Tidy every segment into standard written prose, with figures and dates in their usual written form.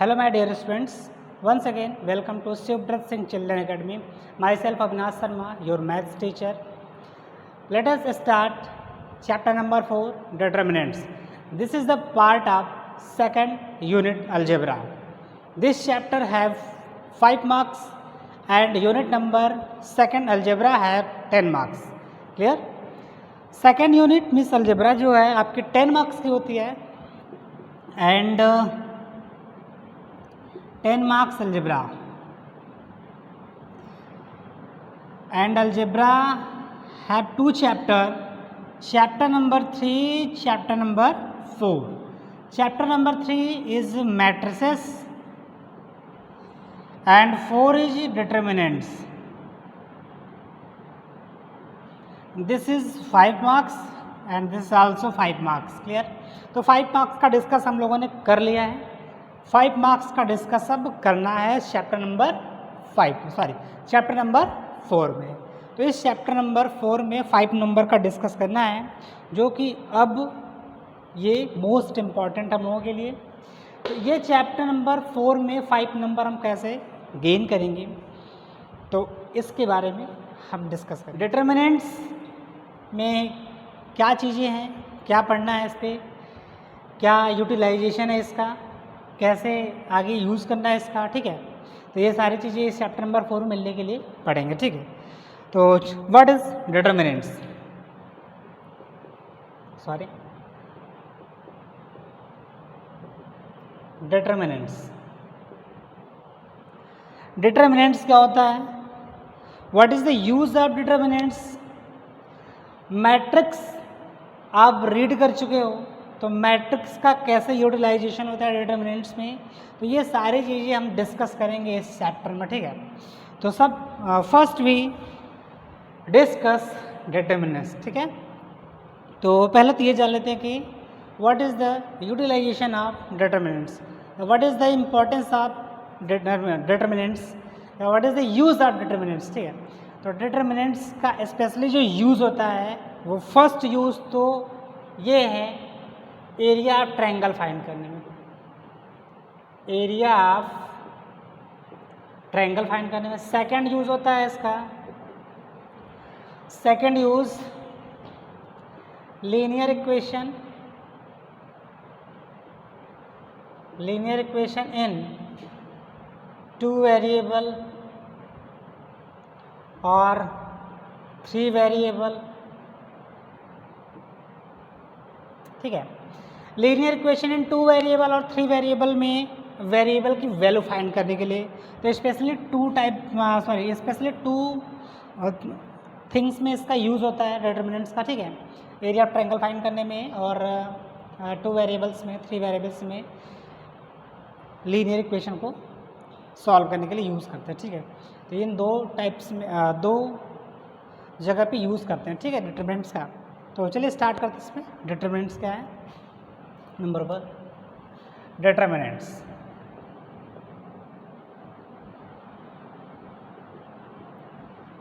Hello my dear students, once again welcome to Shivbrat Singh Children Academy. Myself Avinash Sharma, your maths teacher. Let us start chapter number 4, determinants. This is the part of second unit algebra. This chapter have 5 marks and unit number second algebra have 10 marks. Clear? Second unit miss algebra जो है आपकी 10 marks की होती है and 10 marks algebra and algebra have 2 chapter number 3, chapter number 4. Chapter number 3 is matrices and 4 is determinants. This is 5 marks and this is also 5 marks. Clear? तो 5 marks का discuss हम लोगों ने कर लिया है. 5 मार्क्स का डिस्कस अब करना है चैप्टर नंबर 4 में. तो इस चैप्टर नंबर 4 में 5 नंबर का डिस्कस करना है जो कि अब ये मोस्ट इम्पॉर्टेंट हम लोगों के लिए. तो ये चैप्टर नंबर 4 में 5 नंबर हम कैसे गेन करेंगे तो इसके बारे में हम डिस्कस करेंगे. डिटर्मिनेंट्स में क्या चीज़ें हैं, क्या पढ़ना है, इस पर क्या यूटिलाइजेशन है, इसका कैसे आगे यूज़ करना है इसका. ठीक है, तो ये सारी चीज़ें इस चैप्टर नंबर 4 मिलने के लिए पढ़ेंगे. ठीक है, तो व्हाट इज डिटर्मिनेंट्स. डिटर्मिनेंट्स क्या होता है. What is the use of determinants. Matrix आप रीड कर चुके हो तो मैट्रिक्स का कैसे यूटिलाइजेशन होता है डिटर्मिनेंट्स में, तो ये सारी चीज़ें हम डिस्कस करेंगे इस चैप्टर में. ठीक है, तो सब फर्स्ट वी डिस्कस डिटर्मिनेंट्स. ठीक है, तो पहले तो ये जान लेते हैं कि what is the utilization of determinants, what is the importance of determinants, what is the use of determinants. ठीक है, तो डिटर्मिनेंट्स का स्पेशली जो यूज़ होता है वो फर्स्ट यूज़ तो ये है एरिया ऑफ ट्रायंगल फाइंड करने में. एरिया ऑफ ट्रायंगल फाइंड करने में. सेकंड यूज होता है इसका, second use linear equation in 2 variable और 3 वेरिएबल. ठीक है, लीनियर इक्वेशन इन 2 वेरिएबल और 3 वेरिएबल में वेरिएबल की वैल्यू फाइंड करने के लिए. तो स्पेशली 2 थिंग्स में इसका यूज़ होता है डिटर्मिनेंट्स का. ठीक है, एरिया ऑफ ट्रायंगल फाइंड करने में और 2 वेरिएबल्स में, 3 वेरिएबल्स में लीनियर इक्वेशन को सॉल्व करने के लिए यूज़ करते हैं. ठीक है, तो इन 2 टाइप्स में 2 जगह पे यूज़ करते हैं. ठीक है, डिटर्मिनेंट्स का. तो चलिए स्टार्ट करते हैं. इसमें डिटर्मिनेंट्स क्या है. Number 1 determinants.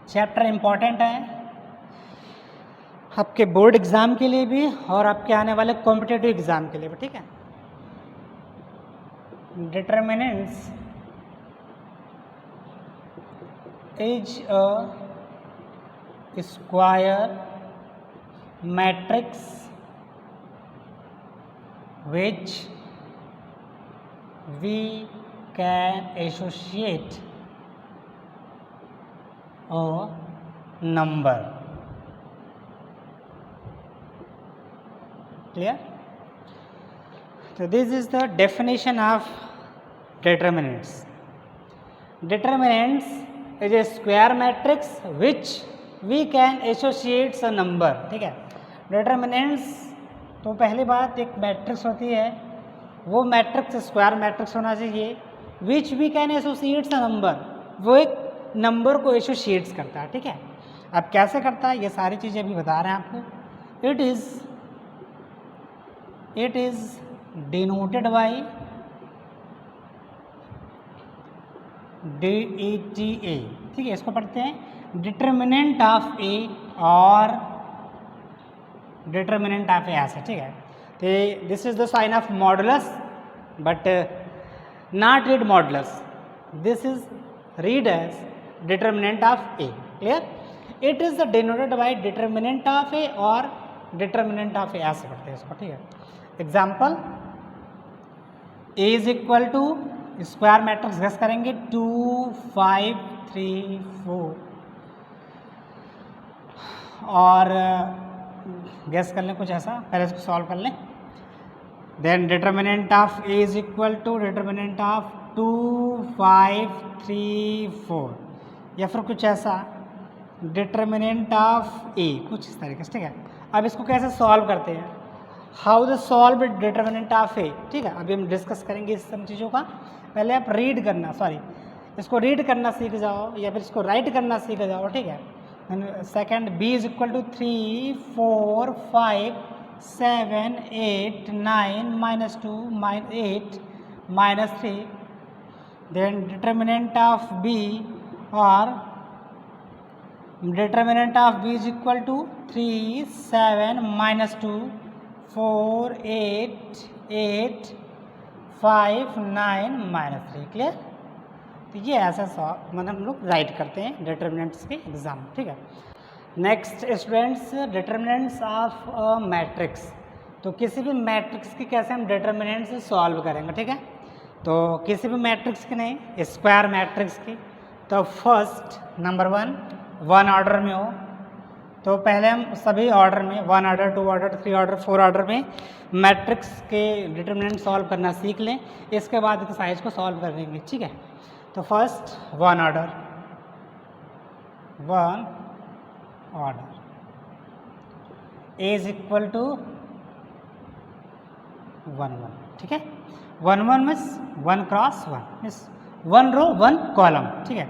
चैप्टर इम्पॉर्टेंट है आपके बोर्ड एग्ज़ाम के लिए भी और आपके आने वाले कॉम्पिटिटिव एग्ज़ाम के लिए भी. ठीक है, determinants is a square matrix which we can associate a number. Clear? So this is the definition of determinants. Determinants is a square matrix which we can associate a number. ठीक है, determinants तो पहली बात एक matrix होती है, वो matrix square matrix होना चाहिए. Which we can associates a number, वो एक नंबर को एसोसिएट्स करता है. ठीक है, अब कैसे करता है ये सारी चीज़ें अभी बता रहे हैं आपको. It is denoted by DETA. ठीक है, इसको पढ़ते हैं डिटर्मिनेंट ऑफ ए और डिटर्मिनेंट ऑफ ए ऐसे. ठीक है, तो this is the sign of modulus, but not read modulus. This is read as determinant of A. Clear? It is denoted by determinant of A or determinant of A, ऐसे करते हैं इसको, ठीक है. Example, A is equal to square matrix guess करेंगे 2 5 3 4 और guess कर लें कुछ ऐसा, पहले इसको सॉल्व कर लें. Then determinant of A is equal to determinant of 2 5 3 4 या फिर कुछ ऐसा डिटर्मिनेंट ऑफ ए, कुछ इस तरीके से, ठीक है. अब इसको कैसे सॉल्व करते हैं, how the solve determinant of A, ठीक है. अभी हम डिस्कस करेंगे इस सब चीज़ों का. पहले आप रीड करना, सॉरी इसको रीड करना सीख जाओ या फिर इसको राइट करना सीख जाओ, ठीक है. Second, B is equal to 3 4 5 7 8 9 -2 -8 -3. then determinant of b or determinant of b is equal to 3 7 -2 4 8 8 5 9 -3. Clear? तो ये ऐसा मतलब हम लोग राइट करते हैं डिटर्मिनेंट्स के एग्जाम, ठीक है. Next students, determinants of a matrix. तो किसी भी मैट्रिक्स की कैसे हम डिटर्मिनेंट्स सॉल्व करेंगे, ठीक है. तो किसी भी मैट्रिक्स की नहीं, स्क्वायर मैट्रिक्स की. तो फर्स्ट नंबर 1 ऑर्डर में हो तो पहले हम सभी ऑर्डर में 1 ऑर्डर 2 ऑर्डर 3 ऑर्डर 4 ऑर्डर में मैट्रिक्स के डिटर्मिनेंट सॉल्व करना सीख लें. इसके बाद एक्सरसाइज को सॉल्व करेंगे, ठीक है. तो first 1 order A is equal to 1 1, ठीक है. 1 1 means 1 cross 1 means 1 row 1 column, ठीक है.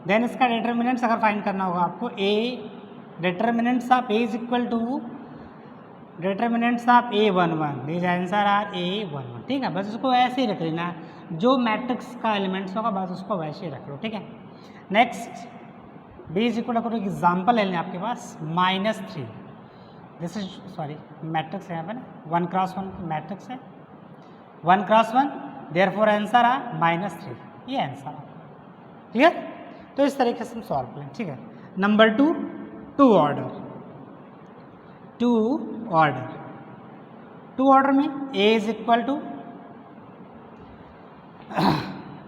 देन इसका डिटर्मिनेंट्स अगर फाइंड करना होगा आपको, A determinants of A is equal to determinants of A11. This answer are A11, ठीक है. बस उसको ऐसे ही रख लेना, जो मैट्रिक्स का एलिमेंट्स होगा बस उसको वैसे ही रख लो, ठीक है. Next, B is equal to example ले लें आपके पास -3. दिस इज सॉरी मैट्रिक्स है यहाँ पर 1 क्रॉस 1 मैट्रिक्स है, 1 क्रॉस 1, देयरफॉर आंसर आ -3. ये आंसर आ. क्लियर? तो इस तरीके से हम सॉल्व करें, ठीक है. Number 2 order. 2 ऑर्डर में A is equal to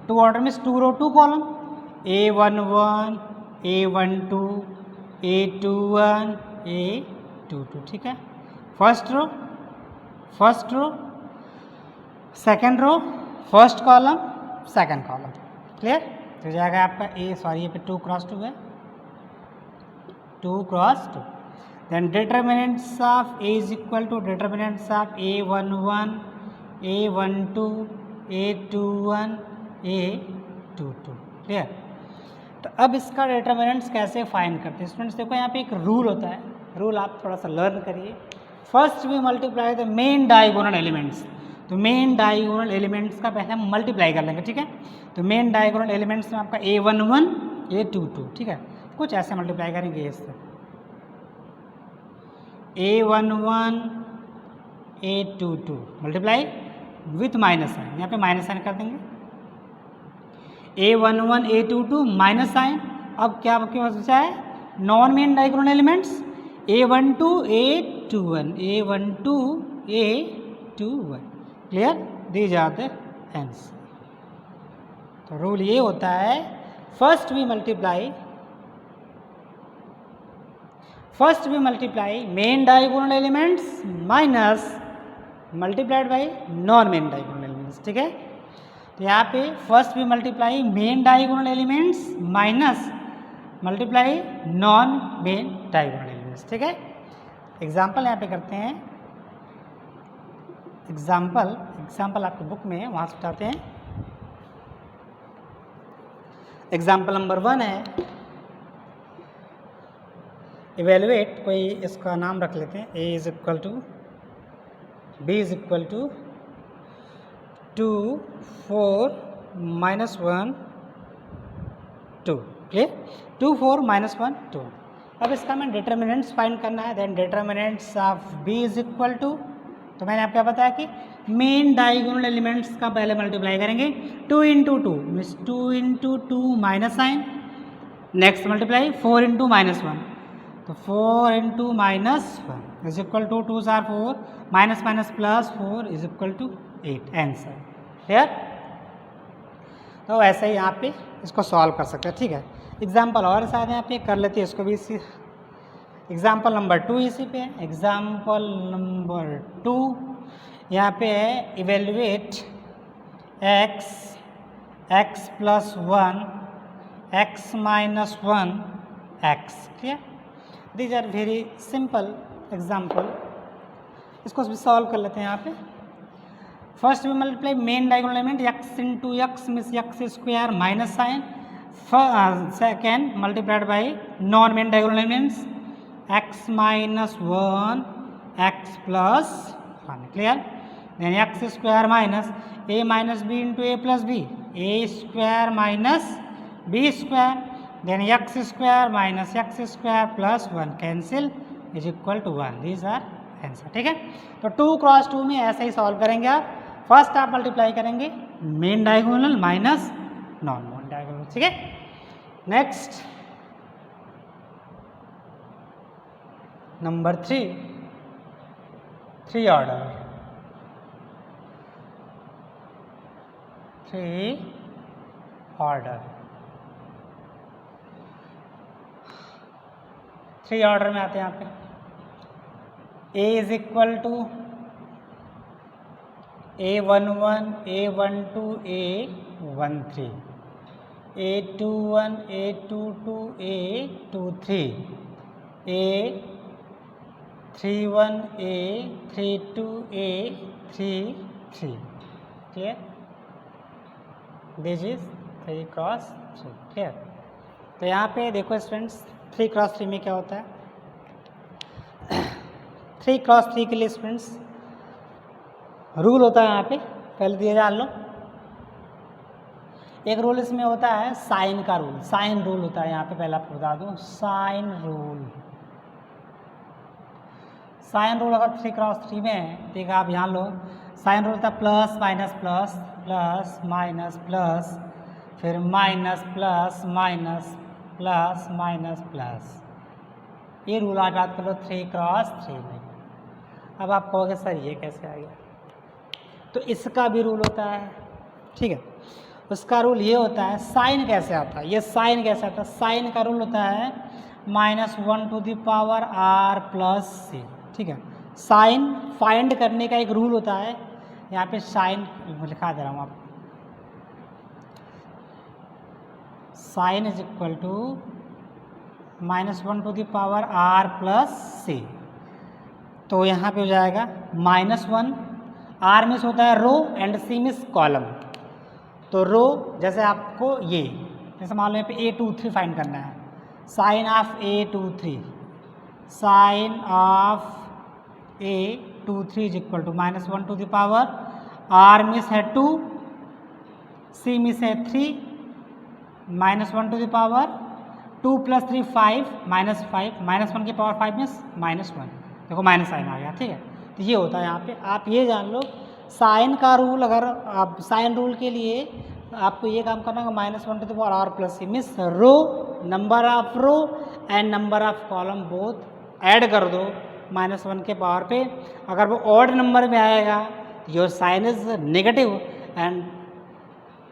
2 order में 2 रो 2 column, A11 A12 A21 A22, ठीक है. First row second row first column second column. Clear? तो जाएगा आपका ये पे 2 क्रॉस 2 है, 2 cross 2. then determinants of A is equal to determinants of A11 A12 A21 A22. Clear? तो अब इसका डिटर्मिनेंट्स कैसे फाइंड करते हैं स्टूडेंट्स, देखो यहाँ पे एक रूल होता है, रूल आप थोड़ा सा लर्न करिए. First we multiply the main diagonal elements. तो मेन डायगोनल एलिमेंट्स का पहले हम मल्टीप्लाई कर लेंगे, ठीक है. तो मेन डायगोनल एलिमेंट्स में आपका A11 A22, ठीक है. कुछ ऐसे मल्टीप्लाई करेंगे इससे, A11 A22 multiply with minus sign, यहाँ पे माइनस साइन कर देंगे. A11 A22 minus sign. अब क्या आपके पास बचा है, non main diagonal elements A12 A21 A12 A21. Clear? These are the answer. तो रूल ये होता है, first we multiply main diagonal elements minus multiplied by non main diagonal elements, ठीक है. तो यहाँ पे first we multiply main diagonal elements minus multiply non main diagonal elements, ठीक है. एग्जाम्पल यहाँ पे करते हैं. एग्जाम्पल आपकी बुक में है, वहाँ से उठाते हैं. एग्जाम्पल नंबर 1 है, इवेलुएट, कोई इसका नाम रख लेते हैं. A is equal to B is equal to 2 4 -1 2. Clear? 2 4 -1 2. अब इसका हमें डिटर्मिनेंट्स फाइंड करना है. Then determinants of B is equal to, तो मैंने आपको बताया कि मेन डायगोनल एलिमेंट्स का पहले मल्टीप्लाई करेंगे, 2 into two means 2 into two minus sign, next multiply 4 into minus one, तो 4 into minus one is equal to 2 are 4 minus minus plus 4 is equal to 8 answer. Clear? तो ऐसे ही यहाँ पे इसको solve कर सकते हैं। ठीक है, एग्जाम्पल और साथ यहाँ पे कर लेते हैं इसको भी। इसी एग्जाम्पल नंबर 2 इसी पे है। एग्जाम्पल नंबर 2 यहाँ पे है evaluate x plus 1 x minus 1 x। Clear? These are very simple example, इसको भी सॉल्व कर लेते हैं यहाँ पे। First we multiply main diagonal element x into x means x square minus sign, second multiplied by non main diagonal elements x minus 1 x plus 1। Clear? Then x square minus a minus b into a plus b, a square minus b square, then x square minus x square plus 1 cancel is equal to 1। These are answer. ठीक है, तो 2 cross 2 में ऐसे ही solve करेंगे आप। First आप multiply करेंगे main diagonal minus non main diagonal. ठीक है, next number 3 order, 3 order, 3 order में आते हैं यहाँ पे। a is equal to a11 a12 a13, a21 a22 a23, a31 a32 a33। Clear? This is 3 cross 3। Clear? तो यहाँ पे देखो स्टूडेंट्स 3 क्रॉस 3 में क्या होता है। 3 क्रॉस 3 के लिए स्टूडेंट्स रूल होता है यहाँ पे, पहले दिए जान लो। एक रूल इसमें होता है साइन का रूल, साइन रूल होता है यहाँ पे, पहले आपको बता दूँ साइन रूल। साइन रूल अगर 3 क्रॉस 3 में है, देखा आप यहाँ लो, साइन रूल होता है plus minus plus plus minus plus, फिर minus plus minus plus minus plus. ये रूल आप याद कर लो 3 क्रॉस 3 में। अब आप कहोगे सर ये कैसे आ गया, तो इसका भी रूल होता है। ठीक है, उसका रूल ये होता है, साइन कैसे आता है, ये साइन कैसे आता है, साइन का रूल होता है -1 to the power r plus c. ठीक है, साइन फाइंड करने का एक रूल होता है, यहाँ पे साइन लिखा दे रहा हूँ आपको, sign is equal to -1 to the power r plus c. तो यहाँ पे हो जाएगा -1, r मिस होता है row and c miss column. तो रो जैसे आपको ये जैसे मान लो यहाँ पे a23 फाइंड करना है, sign of a23, sign of a23 is equal to -1 to the power r miss है 2, c मिस है 3, -1 टू द पावर 2 प्लस 3 5 -5, -1 की पावर 5 मिस -1। देखो माइनस साइन आ गया। ठीक है, तो ये होता है यहाँ पे, आप ये जान लो साइन का रूल। अगर आप साइन रूल के लिए आपको ये काम करना है -1 to the power r plus c miss row, number of row and number of column both add कर दो -1 के पावर पे। अगर वो ऑड नंबर में आएगा तो your sign is negative, and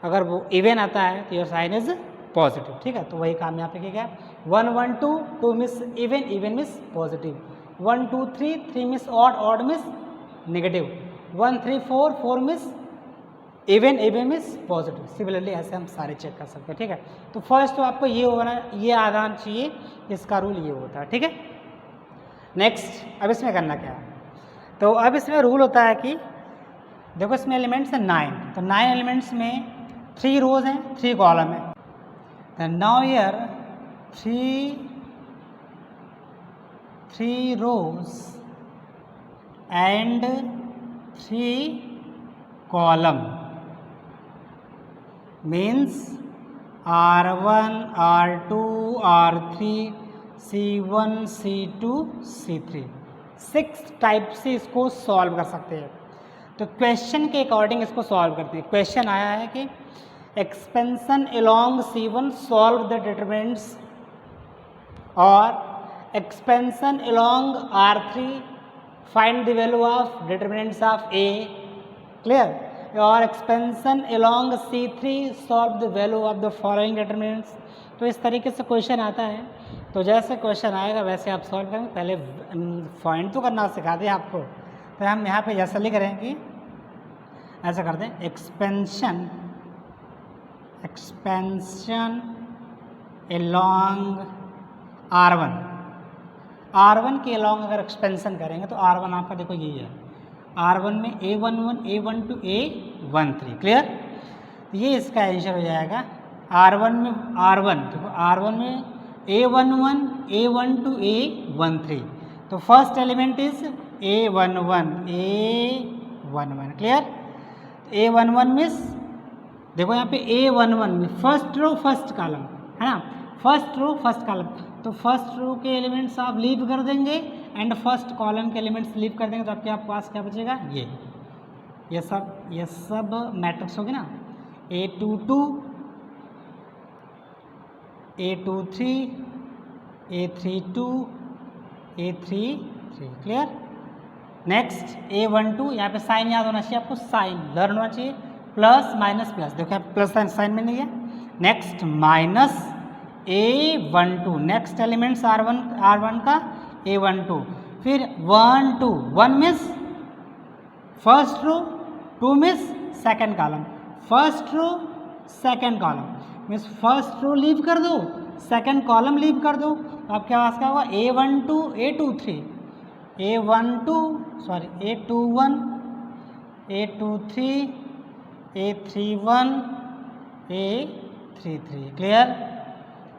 अगर वो इवन आता है तो योर साइन इज पॉजिटिव। ठीक है, तो वही काम यहाँ पे किया गया। 1 1 2 2 miss even, even miss positive, 1 2 3 3 miss odd, odd miss negative, 1 3 4 4 miss even, even miss positive. Similarly ऐसे हम सारे चेक कर सकते हैं। ठीक है, तो फर्स्ट तो आपको ये होना, ये आना चाहिए, इसका रूल ये होता है। ठीक है, नेक्स्ट अब इसमें करना क्या है, तो अब इसमें रूल होता है कि देखो इसमें एलिमेंट्स हैं 9, तो 9 एलिमेंट्स में 3 रोज हैं 3 कॉलम है। Now here 3 rows and 3 column means R1 R2 R3 C1 C2 C3 6 type से इसको सॉल्व कर सकते हैं। तो क्वेश्चन के अकॉर्डिंग इसको सॉल्व करते हैं। क्वेश्चन आया है कि expansion along C1 solve the determinants, और expansion along R3 find the value of determinants of A, clear, और expansion along C3 solve the value of the following determinants. तो इस तरीके से क्वेश्चन आता है। तो जैसे क्वेश्चन आएगा वैसे आप सॉल्व करेंगे। पहले फाइंड तो करना सिखा दिया आपको, तो हम यहाँ पे जैसा लिख रहे हैं कि ऐसा करते हैं, एक्सपेंशन अलोंग R1 के अलोंग अगर एक्सपेंशन करेंगे तो R1 आपका देखो यही है, R1 में A11 A12 A13, क्लियर। ये इसका आंसर हो जाएगा। R1 में देखो R1 में A11 A12 A13, तो first element is A11 clear. A11 means देखो यहाँ पे A11 में फर्स्ट रो फर्स्ट कॉलम है ना, फर्स्ट रो फर्स्ट कॉलम, तो फर्स्ट रो के एलिमेंट्स आप लीव कर देंगे एंड फर्स्ट कॉलम के एलिमेंट्स लीव कर देंगे, तो आपके पास क्या बचेगा, ये सब मैट्रिक्स होगी ना, A22 A23 A32 A33, clear. Next A12, यहाँ पे साइन याद होना चाहिए आपको, साइन लर्न होना चाहिए, प्लस माइनस प्लस, देखो यहाँ प्लस साइन में नहीं है। Next minus A12, next elements R1 का A12, फिर 1 2 1 miss first row, 2 miss second column, first row second column means first row leave कर दो, सेकेंड कॉलम लीव कर दो, तो आपके पास क्या होगा, A12 A23 A21 A23 A31 A33, clear.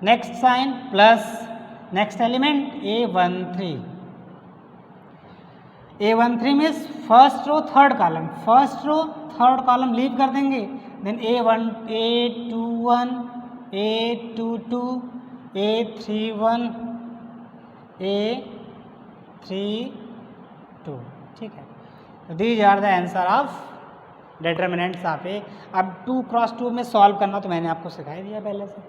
Next sign plus, next element A13 में first row third column leave कर देंगे, then A21 A22 A31 A32, ठीक है। तो these are the answer of determinants of A. अब 2x2 में solve करना तो मैंने आपको सिखाई दिया पहले से,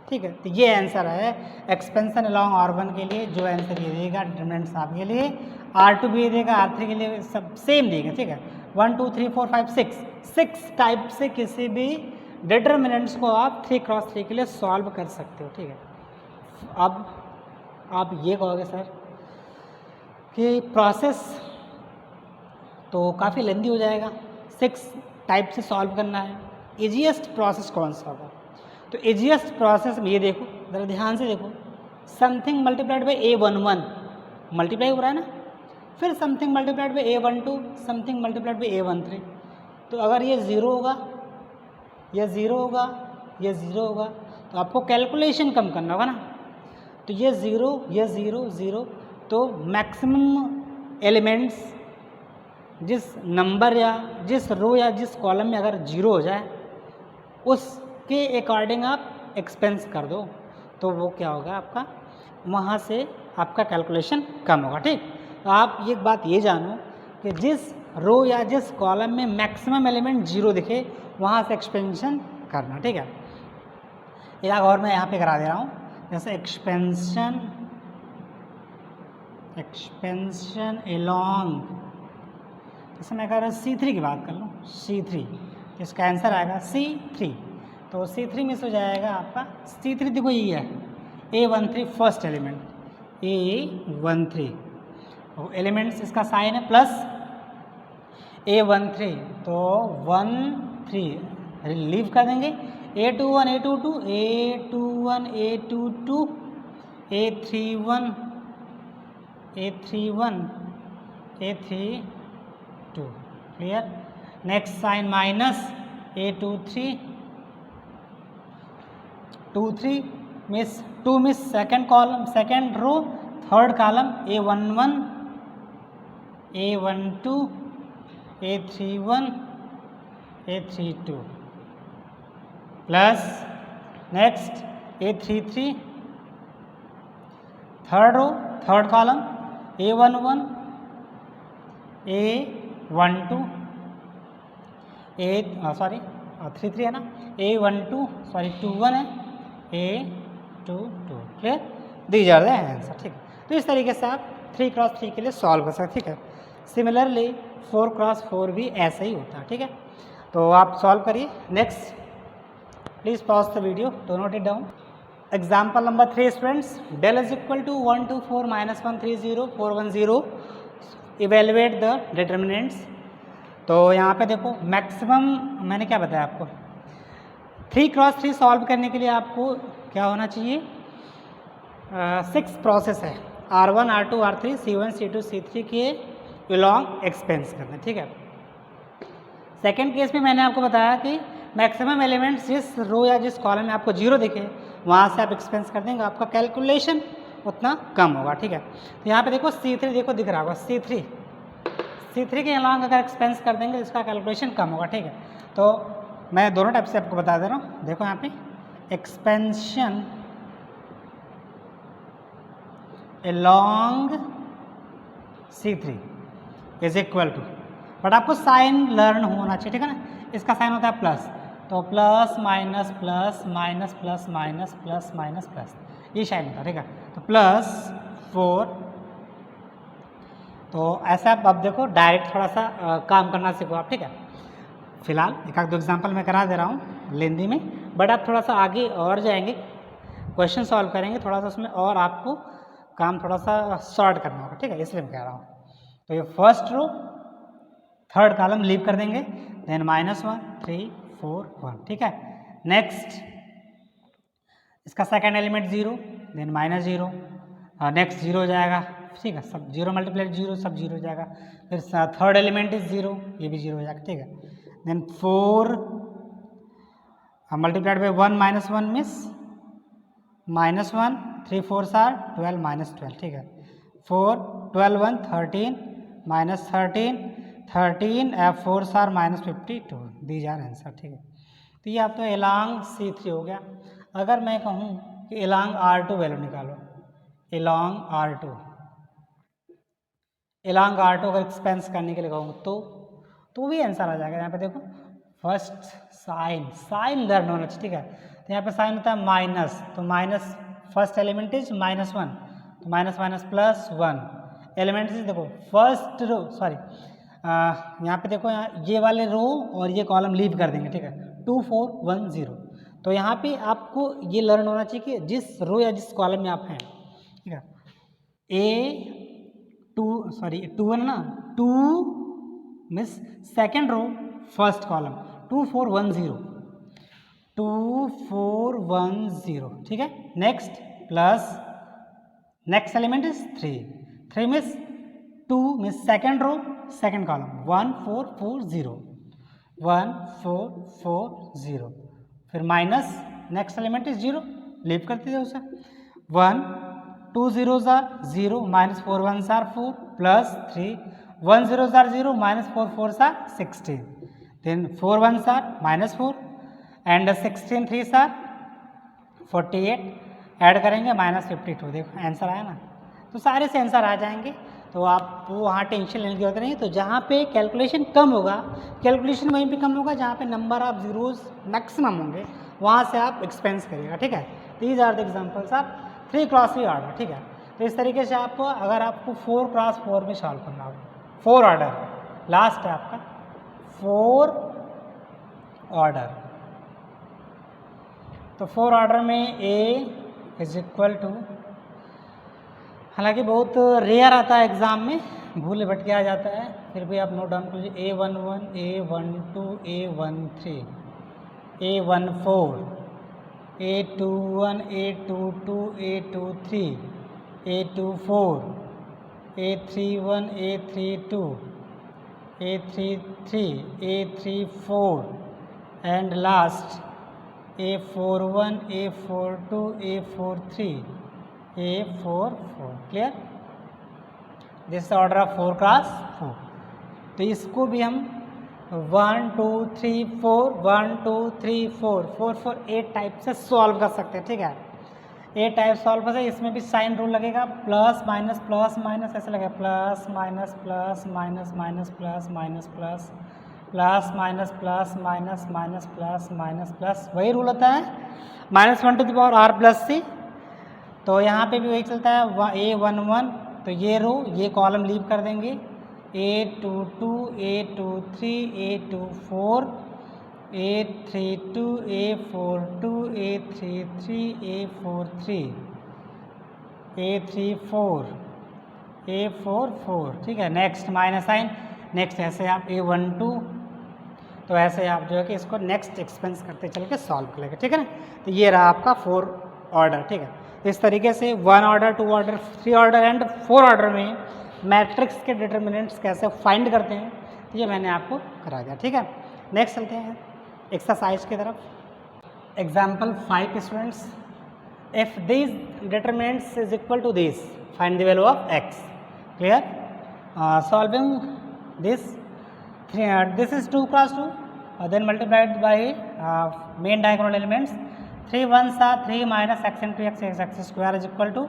ठीक है। तो ये आंसर है एक्सपेंशन अलोंग R1 के लिए, जो आंसर ये देगा डिटरमिनेंट्स ऑफ के लिए, R2 भी देगा, R3 के लिए सब सेम देगा, ठीक है। 1 2 3 4 5 6 टाइप से किसी भी डिटरमिनेंट्स को आप 3x3 के लिए सॉल्व कर सकते हो, ठीक है। अब आप ये कहोगे सर कि प्रोसेस तो काफ़ी लेंदी हो जाएगा, 6 टाइप से सॉल्व करना है, ईजीएस्ट प्रोसेस कौन सा होगा। तो ईजीएस्ट प्रोसेस में ये देखो, ज़रा ध्यान से देखो, something multiplied by A11 multiply हो रहा है ना, फिर something multiplied by A12, something multiplied by A13, तो अगर ये 0 होगा, ये 0 होगा, ये 0 होगा, तो आपको कैलकुलेशन कम करना होगा ना, तो ये 0 तो मैक्सिमम एलिमेंट्स जिस नंबर या जिस रो या जिस कॉलम में अगर 0 हो जाए उसके अकॉर्डिंग आप एक्सपेंस कर दो, तो वो क्या होगा आपका, वहाँ से आपका कैलकुलेशन कम होगा, ठीक। तो आप एक बात ये जानो कि जिस रो या जिस कॉलम में मैक्सिमम एलिमेंट 0 दिखे वहाँ से एक्सपेंशन करना, ठीक है। एक और मैं यहाँ पे करा दे रहा हूँ, जैसे एक्सपेंशन अलोंग, जैसे मैं कह रहा हूँ C3 की बात कर लूँ, C3, इसका आंसर आएगा C3, तो C3 में से हो जाएगा आपका, C3 देखो ये है A13 first element, A13 elements इसका साइन है प्लस A13, तो 1 3 लीव कर देंगे, A21 A22 A31 A32 clear. Next sign minus A23 miss 2 miss second column second row third column A11 A12 A31 A32 plus next A33 third row third column A11 A12 sorry 3 3 है ना, A12 sorry 2 1 है, A22 clear, these are the answer. ठीक है, तो इस तरीके से आप 3 क्रॉस 3 के लिए सॉल्व कर सकते। ठीक है, सिमिलरली 4 क्रॉस 4 भी ऐसे ही होता है। ठीक है, तो आप सॉल्व करिए। Next please pause the video to note it down. Example number 3 students, del is equal to 1 2 4 -1 3 0 4 1 0, evaluate the determinants. तो यहाँ पे देखो मैक्सिमम मैंने क्या बताया आपको, 3 क्रॉस 3 सॉल्व करने के लिए आपको क्या होना चाहिए, 6 प्रोसेस है, R1 R2 R3 C1 C2 C3 के लॉन्ग एक्सपेंस करना। ठीक है, सेकेंड केस में मैंने आपको बताया कि मैक्सिमम एलिमेंट्स जिस रो या जिस कॉलम में आपको जीरो दिखे वहाँ से आप एक्सपेंस कर देंगे, आपका कैलकुलेशन उतना कम होगा। ठीक है, तो यहाँ पे देखो C3 देखो दिख रहा होगा, C3 के अलॉन्ग अगर एक्सपेंस कर देंगे इसका कैलकुलेशन कम होगा। ठीक है, तो मैं दोनों टाइप से आपको बता दे रहा हूँ। देखो यहाँ पे expansion along C3 is equal to, but आपको साइन लर्न होना चाहिए। ठीक है ना, इसका साइन होता है प्लस, तो plus minus plus minus plus minus plus minus plus, ये साइन होता है। ठीक है, तो +4, तो ऐसा आप अब देखो डायरेक्ट थोड़ा सा काम करना सीखो आप। ठीक है, फिलहाल एक आध दो एग्जाम्पल मैं करा दे रहा हूँ लेंदी में, बट आप थोड़ा सा आगे और जाएंगे, क्वेश्चन सॉल्व करेंगे, थोड़ा सा उसमें और आपको काम थोड़ा सा शॉर्ट करना होगा। ठीक है, इसलिए मैं कह रहा हूँ। तो ये first row third column leave कर देंगे, देन -1 3 4 1। ठीक है, नेक्स्ट इसका सेकेंड एलिमेंट 0, देन -0, नेक्स्ट 0 हो जाएगा। ठीक है, सब 0 मल्टीप्लाइड 0 सब 0 हो जाएगा। फिर थर्ड एलिमेंट इज 0, ये भी 0 हो जाएगा। ठीक है, देन 4 मल्टीप्लाइड बाई 1 -1 मिस -1 3 4 12 -12। ठीक है, 4 12 1 13 -13 13 4 -52, दीज आर आंसर। ठीक है, तो ये आपका एलॉन्ग C3 हो गया। अगर मैं कहूँ कि एलॉन्ग R2 वैल्यू निकालो, एलॉन्ग R2 अगर एक्सपेंस करने के लिए कहूँ तो भी आंसर आ जाएगा। यहाँ पे देखो फर्स्ट साइन लर्न होना चाहिए। ठीक है, तो यहाँ पे साइन होता है माइनस, तो माइनस फर्स्ट एलिमेंट इज -1, तो माइनस माइनस +1 एलिमेंट इज, देखो फर्स्ट रो सॉरी यहाँ पे देखो, यहाँ ये वाले रो और ये कॉलम लीव कर देंगे। ठीक है, 2 4 1 0, तो यहाँ पे आपको ये लर्न होना चाहिए कि जिस रो या जिस कॉलम में आप हैं। ठीक है, टू है ना, 2 miss second row first column 2 4 1 0 2 4 1 0। ठीक है, next plus next element is 3 miss 2 miss second row second column 1 4 4 0 1 4 4 0, फिर minus next element is 0, leave करते थे उसे 1 2 zeros are 0 -4 1s are 4 plus 3 1 zeros are 0 -4 4s are 16, then 4 1s are -4 and 16 3s are 48, add करेंगे -52। देखो answer आया ना, तो सारे से आंसर आ जाएंगे, तो आपको वहाँ टेंशन लेने की जरूरत नहीं। तो जहाँ पे कैलकुलेशन कम होगा, कैलकुलेशन वहीं पे कम होगा जहाँ पे नंबर ऑफ जीरोज मैक्सिमम होंगे, वहाँ से आप एक्सपेंस करिएगा। ठीक है, these are the examples of 3 cross 3 order. ठीक है, तो इस तरीके से आपको अगर आपको 4 क्रॉस 4 में सॉल्व करना होगा, 4 ऑर्डर लास्ट है आपका 4 ऑर्डर, तो 4 ऑर्डर में A इज इक्वल टू, हालांकि बहुत रेयर आता है एग्ज़ाम में, भूल भटके आ जाता है, फिर भी आप नोट डाउन कर लीजिए A11 A12 A13 A14 A21 A22 A23 A24 A31 A32 A33 A34 and last A41 A42 A43 A44। Clear, this order of 4 cross 4। तो इसको भी हम 1 2 3 4 1 2 3 4 4 4 8 टाइप से सॉल्व कर सकते हैं। ठीक है, 8 टाइप सॉल्व कर सकते, इसमें भी साइन रूल लगेगा, प्लस माइनस ऐसे लगेगा, plus minus plus minus minus plus minus plus plus minus plus minus minus plus minus plus, वही रूल होता है -1 to the power r plus c. तो यहाँ पे भी वही चलता है A11, तो ये रो ये कॉलम लीव कर देंगे, A22 A23 A24 A32 A42 A33 A43 A34 A44, ठीक है। नेक्स्ट माइनस साइन, नेक्स्ट ऐसे आप A12, तो ऐसे आप जो है कि इसको नेक्स्ट एक्सपेंस करते चल के सॉल्व कर लेंगे, ठीक है ना। तो ये रहा आपका 4 ऑर्डर, ठीक है। इस तरीके से 1 order, 2 order, 3 order and 4 order में मैट्रिक्स के डिटर्मिनेंट्स कैसे फाइंड करते हैं, ये मैंने आपको करा दिया, ठीक है। नेक्स्ट चलते हैं एक्सरसाइज की तरफ। Example 5 students, if this determinants is equal to this, find the value of x। Clear? Solving this, this is 2 cross 2, then multiplied by main diagonal elements. 3 1s are 3 minus x into x square is equal to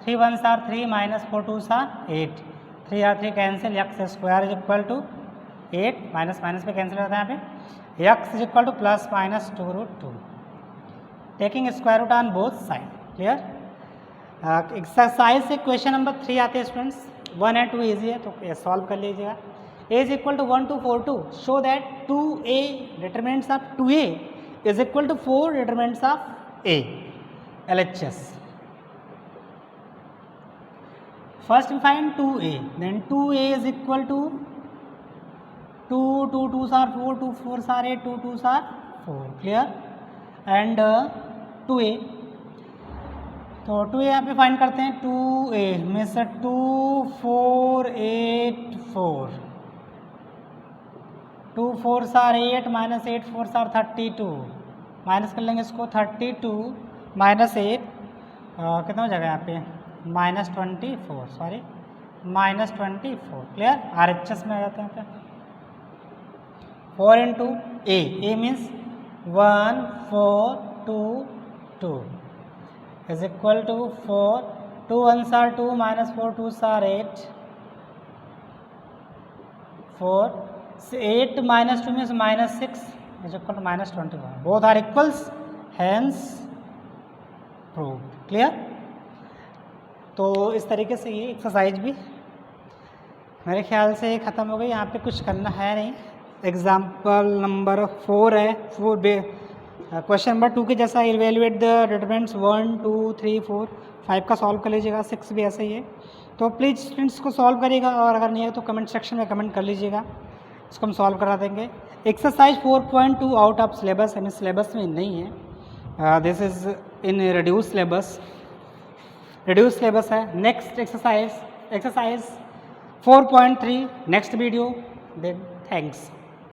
3 1s are 3 minus 4 2s are 8, 3 are 3 cancel, x square is equal to 8, minus minus पे cancel होता है यहाँ पे, x is equal to plus minus 2√2, taking square root on both side. Clear? Exercise से question number 3 आते हैं students, 1 and 2 easy है, तो सॉल्व कर लीजिएगा। A is equal to 1 to 4 2, show that 2A determinants of 2A is equal to 4 determinants of A, LHS. First we find 2A, then 2A is equal to 2 2 2s are 4, 2 4s are 8, 2 2s are 4, clear? And 2A, तो 2A यहाँ पे find करते हैं, 2A में से 2 4 8 4, 2 4s are 8 minus 8 4s are 32, minus कर लेंगे इसको, 32 माइनस 8 कितना हो जाएगा यहाँ पे, -24, सॉरी -24। क्लियर? RHS में आ जाते हैं यहाँ पे। 4 into A means 1 4 2 2 is equal to 4, 2 1s are 2 minus 4 2s are 8, 4 8 minus 2 means -6 is equal to -21, both are equals, hence proved। Clear? तो इस तरीके से ये एक्सरसाइज भी मेरे ख्याल से ख़त्म हो गई, यहाँ पे कुछ करना है नहीं। एग्जाम्पल नंबर 4 है, 4 क्वेश्चन नंबर 2 के जैसा, इवेल्युएट द डिटरमिनेंट्स 1 2 3 4 5 का सॉल्व कर लीजिएगा, 6 भी ऐसा ही है। तो प्लीज़ स्टूडेंट्स को सॉल्व करिएगा, और अगर नहीं है तो कमेंट सेक्शन में कमेंट कर लीजिएगा, इसको हम सॉल्व करा देंगे। एक्सरसाइज 4.2 आउट ऑफ सिलेबस, हमें सिलेबस में नहीं है, this is in reduce syllabus है। Next exercise 4.3 next video, then thanks.